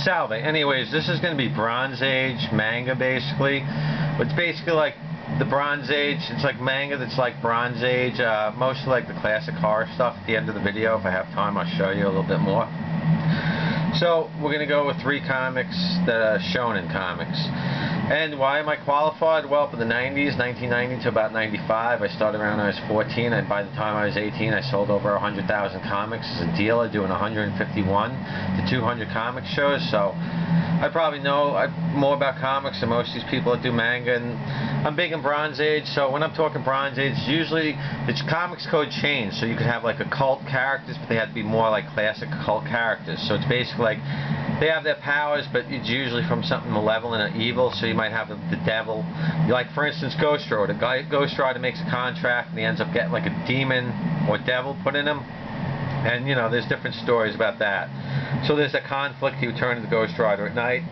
Salve. Anyways, this is going to be Bronze Age manga, basically. It's basically like the Bronze Age. It's like manga that's like Bronze Age. Mostly like the classic horror stuff. At the end of the video, if I have time, I'll show you a little bit more. So, we're going to go with 3 comics that are shonen comics. And why am I qualified? Well, for the 90s, 1990 to about 95, I started around when I was 14, and by the time I was 18, I sold over 100,000 comics as a dealer, doing 151 to 200 comic shows, so I probably know more about comics than most of these people that do manga, and I'm big in Bronze Age, so when I'm talking Bronze Age, usually the comics code changed, so you could have like occult characters, but they have to be more like classic occult characters, so it's basically like they have their powers, but it's usually from something malevolent or evil, so you might have the devil. Like, for instance, Ghost Rider. Ghost Rider makes a contract, and he ends up getting like a demon or devil put in him. And, you know, there's different stories about that. So there's a conflict. He would turn into Ghost Rider at night.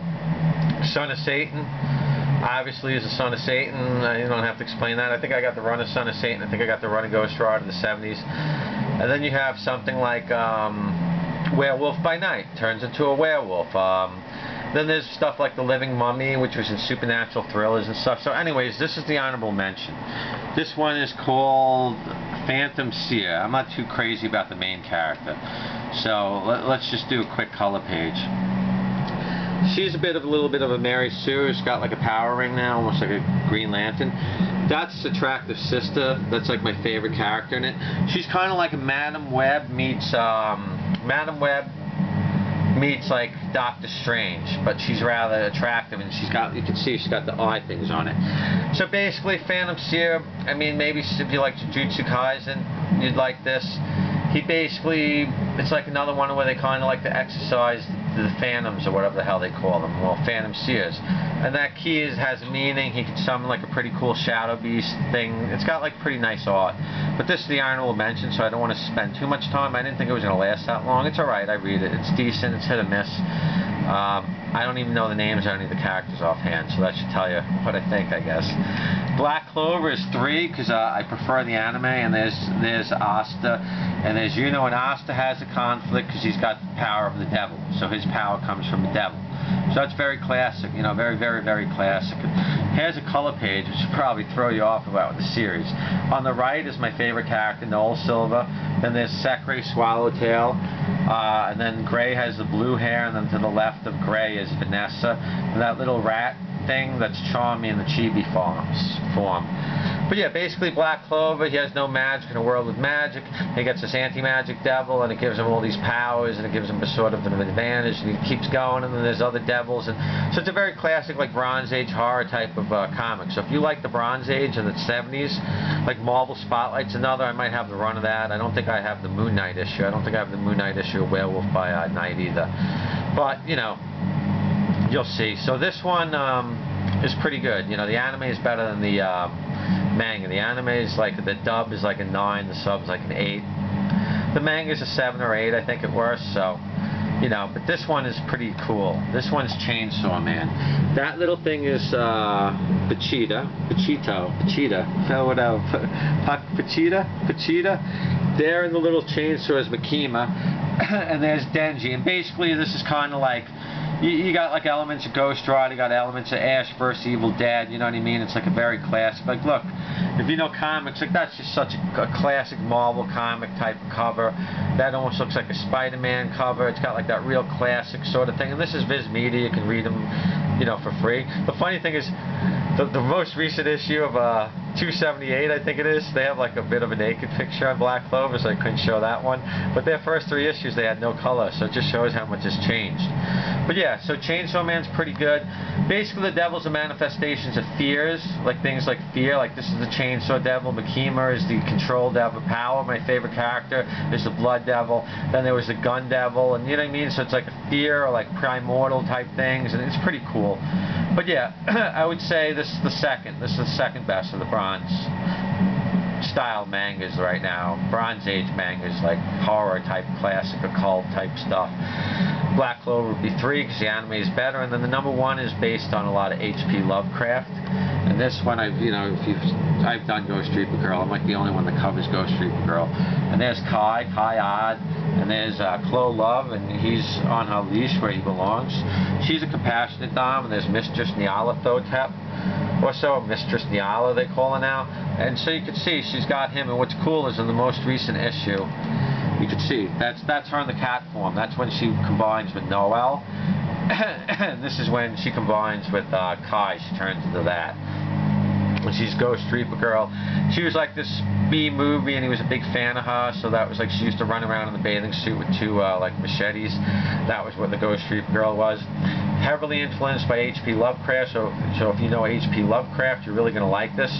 Son of Satan. Obviously, is a son of Satan. You don't have to explain that. I think I got the run of Son of Satan. I think I got the run of Ghost Rider in the 70s. And then you have something like Werewolf by Night. Turns into a werewolf. Then there's stuff like The Living Mummy, which was in supernatural thrillers and stuff. So anyways, this is the honorable mention. This one is called Phantom Seer. I'm not too crazy about the main character. So let's just do a quick color page. She's a little bit of a Mary Sue. She's got like a power ring now, almost like a Green Lantern. That's Attractive Sister. That's like my favorite character in it. She's kind of like a Madam Web meets like Doctor Strange, but she's rather attractive, and you can see she's got the eye things on it. So basically, Phantom Seer, I mean, maybe if you like Jujutsu Kaisen, you'd like this. He basically, it's like another one where they kind of like to exercise the phantoms or whatever the hell they call them. Well, Phantom Seers. And that key has a meaning. He can summon like a pretty cool shadow beast thing. It's got like pretty nice art. But this is the honorable mention, so I don't want to spend too much time. I didn't think it was going to last that long. It's alright, I read it. It's decent, it's hit or miss. I don't even know the names of any of the characters offhand, so that should tell you what I think, I guess. Black Clover is 3, because I prefer the anime, and there's Asta, and there's Yuno, and Asta has a conflict because he's got the power of the devil, so his power comes from the devil. So that's very classic, you know, very, very, very classic. Here's a color page, which will probably throw you off about the series. On the right is my favorite character, Noel Silva. Then there's Sekre Swallowtail. And then Gray has the blue hair, and then to the left of Gray is Vanessa. And that little rat thing, that's Charmy in the Chibi form. But yeah, basically Black Clover, he has no magic in a world with magic. He gets this anti-magic devil, and it gives him all these powers, and it gives him a sort of an advantage, and he keeps going, and then there's other devils. And so it's a very classic, like, Bronze Age horror type of comic. So if you like the Bronze Age of the 70s, like Marvel Spotlight's another, I might have the run of that. I don't think I have the Moon Knight issue. I don't think I have the Moon Knight issue of Werewolf by Night either. But, you know, you'll see. So this one is pretty good. You know, the anime is better than the manga. The anime is like, the dub is like a 9, the sub's like an 8. The manga is a 7 or 8, I think, at worst. So, you know, but this one is pretty cool. This one's Chainsawman. That little thing is Pachita. There in the little chainsaw is Makima, and there's Denji. And basically, this is kind of like, you got like elements of Ghost Rider, you got elements of Ash vs. Evil Dead, you know what I mean? It's like a very classic, like, look, if you know comics, like, that's just such a classic Marvel comic type cover. That almost looks like a Spider-Man cover. It's got like that real classic sort of thing. And this is Viz Media, you can read them, you know, for free. The funny thing is, the most recent issue of 278, I think it is, they have like a bit of a naked picture on Black Clover, so I couldn't show that one. But their first 3 issues, they had no color, so it just shows how much has changed. But yeah, so Chainsaw Man's pretty good. Basically, the devils are manifestations of fears, like things like fear. Like, this is the Chainsaw Devil. Makima is the Control Devil. Power, my favorite character, is the Blood Devil. Then there was the Gun Devil, and you know what I mean? So it's like a fear, or like primordial type things, and it's pretty cool. But yeah, I would say this is the second. This is the second best of the Bronze. style mangas right now. Bronze Age mangas, like horror type, classic occult type stuff. Black Clover would be 3 because the anime is better, and then the number 1 is based on a lot of HP Lovecraft. And this one, I've done Ghost Reaper Girl. I'm like the only one that covers Ghost Reaper Girl. And there's Kai Odd, and there's Clover, and he's on her leash where he belongs. She's a compassionate dom, and there's Mistress Nyarlathotep, or so Mistress Nyala they call her now. And so you can see she's got him, and what's cool is in the most recent issue, you can see that's her in the cat form. That's when she combines with Noel. This is when she combines with Kai. She turns into that. When she's Ghost Reaper Girl, she was like this B movie, and he was a big fan of her. So that was like she used to run around in the bathing suit with 2 like machetes. That was what the Ghost Reaper Girl was. Heavily influenced by HP Lovecraft. So if you know HP Lovecraft, you're really gonna like this.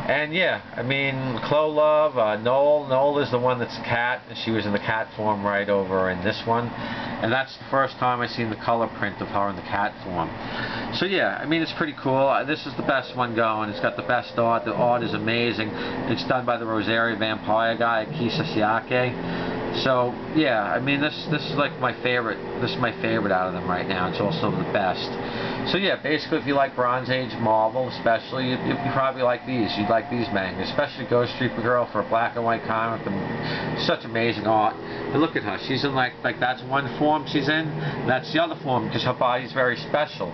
And yeah, I mean, Clover, Noel is the one that's a cat, and she was in the cat form right over in this one. And that's the first time I seen the color print of her in the cat form. So yeah, I mean, it's pretty cool. This is the best one going. It's got the best art. The art is amazing. It's done by the Rosario Vampire guy, Kisa Siake. So yeah, I mean, this is like my favorite. This is my favorite out of them right now. It's also the best. So yeah, basically, if you like Bronze Age Marvel, especially, you probably like these. You'd like these mangas, especially Ghost Reaper Girl for a black and white comic. Such amazing art. And look at her. She's in like that's one form she's in. That's the other form because her body's very special.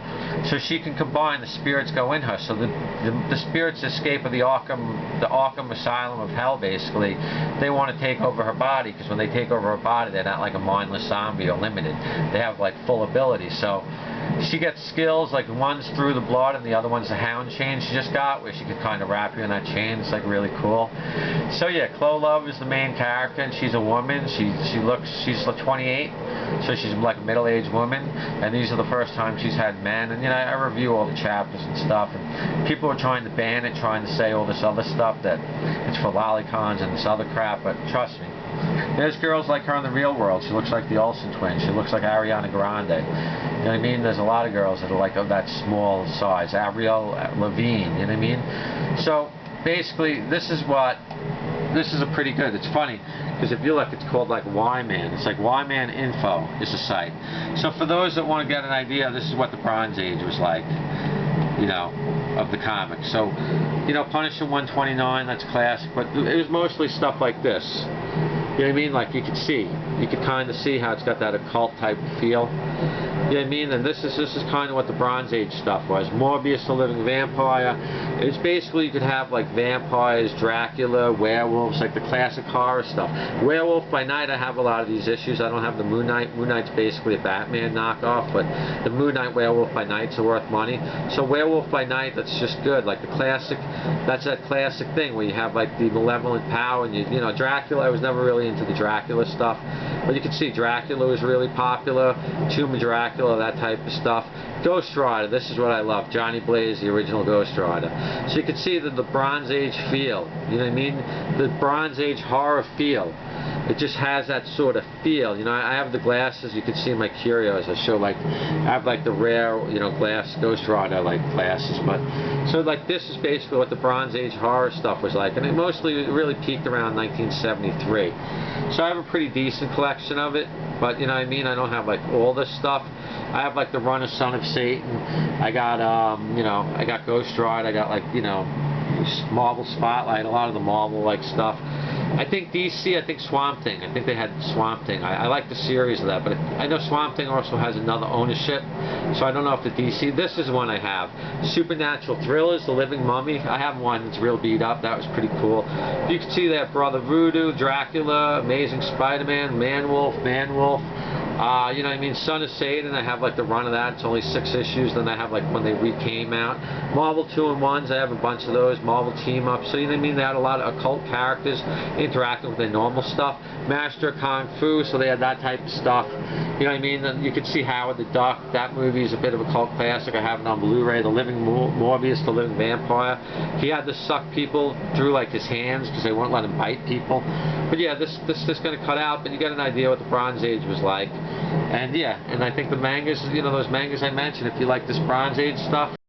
So she can combine. The spirits go in her. So the spirits escape of the Arkham Asylum of Hell. Basically, they want to take over her body because when they take over her body, they're not like a mindless zombie or limited. They have like full ability. So she gets skills, like one's through the blood and the other one's the hound chain she just got, where she could kind of wrap you in that chain. It's like really cool. So yeah, Clover is the main character, and she's a woman. She's 28, so she's like a middle-aged woman, and these are the first time she's had men. And I review all the chapters and stuff, and people are trying to ban it, trying to say all this other stuff that it's for lolicons and this other crap, but trust me. There's girls like her in the real world. She looks like the Olsen twins. She looks like Ariana Grande. You know what I mean? There's a lot of girls that are like of that small size. Avril Lavigne. You know what I mean? So basically, this is a pretty good. It's funny because if you look, it's called like Y-Man. It's like Y-Man Info is the site. So for those that want to get an idea, this is what the Bronze Age was like. Of the comic. So, Punisher 129, that's classic, but it was mostly stuff like this. You know what I mean? Like you could kind of see how it's got that occult type feel. You know what I mean? And this is kind of what the Bronze Age stuff was. Morbius, the living vampire. It's basically you could have like vampires, Dracula, werewolves, like the classic horror stuff. Werewolf by Night, I have a lot of these issues. I don't have the Moon Knight. Moon Knight's basically a Batman knockoff, but the Moon Knight Werewolf by Nights are worth money. So Werewolf by Night, that's just good. Like the classic, that's that classic thing where you have like the malevolent power, and Dracula. I was never really into the Dracula stuff, but you can see Dracula was really popular. Tomb of Dracula, that type of stuff. Ghost Rider, this is what I love. Johnny Blaze, the original Ghost Rider. So you can see the Bronze Age feel. You know what I mean? The Bronze Age horror feel. It just has that sort of feel. I have the glasses. You can see my curios. I show I have like the rare, glass Ghost Rider like glasses. But so like this is basically what the Bronze Age horror stuff was like, and it really peaked around 1973. So I have a pretty decent collection of it. But you know what I mean? I don't have like all this stuff. I have like the run of Son of Satan. I got I got Ghost Rider. I got like Marvel Spotlight. A lot of the Marvel like stuff. I think DC, I think Swamp Thing. I think they had Swamp Thing. I like the series of that, but I know Swamp Thing also has another ownership, so I don't know if the DC. This is one I have. Supernatural Thrillers, The Living Mummy. I have one that's real beat up. That was pretty cool. You can see that Brother Voodoo, Dracula, Amazing Spider-Man, Man-Wolf. You know what I mean? Son of Satan, I have like the run of that. It's only 6 issues. Then I have like when they came out. Marvel 2-in-1s, I have a bunch of those. Marvel Team-Ups. So you know what I mean? They had a lot of occult characters interacting with their normal stuff. Master of Kung Fu, so they had that type of stuff. You know what I mean? And you can see Howard the Duck. That movie is a bit of a cult classic. I have it on Blu-ray. The Living Morbius, the Living Vampire. He had to suck people through like his hands because they wouldn't let him bite people. But yeah, this is going to cut out, but you get an idea what the Bronze Age was like. And yeah, and I think the mangas, those mangas I mentioned, if you like this Bronze Age stuff,